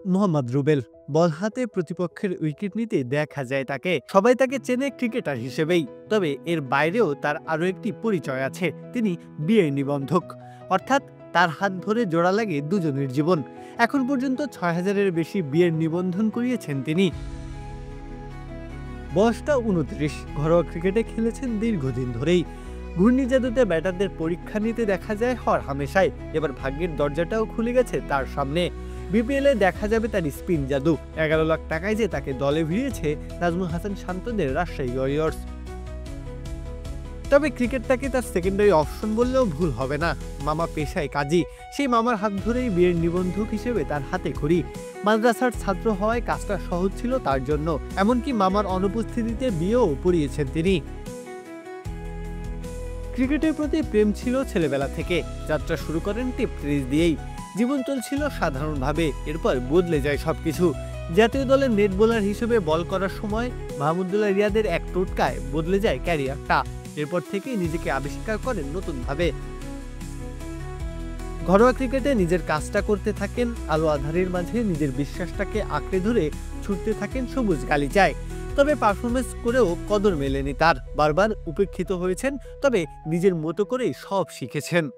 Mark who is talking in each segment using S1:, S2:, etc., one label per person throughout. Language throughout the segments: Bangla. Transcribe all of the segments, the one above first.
S1: মোহাম্মদ রুবেল বল হাতে প্রতিপক্ষের উইকেট নিতে দেখা যায় তাকে। সবাই তাকে চেনে ক্রিকেটার হিসেবেই, তবে এর বাইরেও তার আরও একটি পরিচয় আছে। তিনি বিয়ের নিবন্ধক, অর্থাৎ তার হাত ধরে জোড়া লাগে দুজনের জীবন। এখন পর্যন্ত ৬,০০০-এর বেশি বিয়ের নিবন্ধন করিয়েছেন তিনি। বয়সটা ২৯, ঘরোয়া ক্রিকেটে খেলেছেন দীর্ঘদিন ধরেই। ঘূর্ণিজাদুতে ব্যাটারদের পরীক্ষা নিতে দেখা যায় হর হামেশাই। এবার ভাগ্যের দরজাটাও খুলে গেছে তার সামনে। বিপিএলে দেখা যাবে তার স্পিন জাদু। ১১ লাখ টাকায় যে তাকে দলে ভিড়িয়েছে নাজমুল হাসান শান্তদের রাজশাহী ওয়ারিয়র্স। তবে ক্রিকেটটাকে তার সেকেন্ডারি অপশন বললেও ভুল হবে না। মামা পেশায় কাজী, সেই মামার হাত ধরেই বিয়ের নিবন্ধক হিসেবে তার হাতে খড়ি। মাদ্রাসার ছাত্র হওয়ায় কাজটা সহজ ছিল তার জন্য। এমনকি মামার অনুপস্থিতিতে বিয়েও পড়িয়েছেন তিনি। ক্রিকেটের প্রতি প্রেম ছিল ছেলেবেলা থেকে। যাত্রা শুরু করেন টিপ টেনিস দিয়েই। জীবন চলছিল সাধারণভাবে, এরপর বদলে যায় সবকিছু। জাতীয় দলের নেট বোলার হিসেবে বল করার সময় মাহমুদুল্লাহ রিয়াদের এক টোটকায় বদলে যায় ক্যারিয়ারটা। এরপর থেকেই নিজেকে আবিষ্কার করেন নতুনভাবে। ঘরোয়া ক্রিকেটে নিজের কাজটা করতে থাকেন, আলো আঁধারের মাঝে নিজের বিশ্বাসটাকে আঁকড়ে ধরে ছুটতে থাকেন সবুজ গালিচায়। তবে পারফরমেন্স করেও কদর মেলেনি তার। বারবার উপেক্ষিত হয়েছেন, তবে নিজের মতো করেই সব শিখেছেন।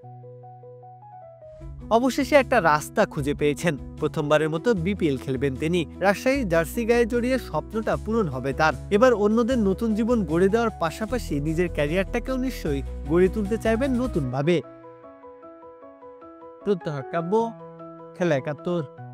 S1: অবশেষে একটা রাস্তা খুঁজে পেয়েছেন। প্রথমবারের মতো বিপিএল খেলবেন তিনি। রাজশাহী জার্সি গায়ে জড়িয়ে স্বপ্নটা পূরণ হবে তার। এবার অন্যদের নতুন জীবন গড়ে দেওয়ার পাশাপাশি নিজের ক্যারিয়ারটাকেও নিশ্চয়ই গড়ে তুলতে চাইবেন নতুনভাবে। প্রত্যহ কাব্য, খেলা ৭১।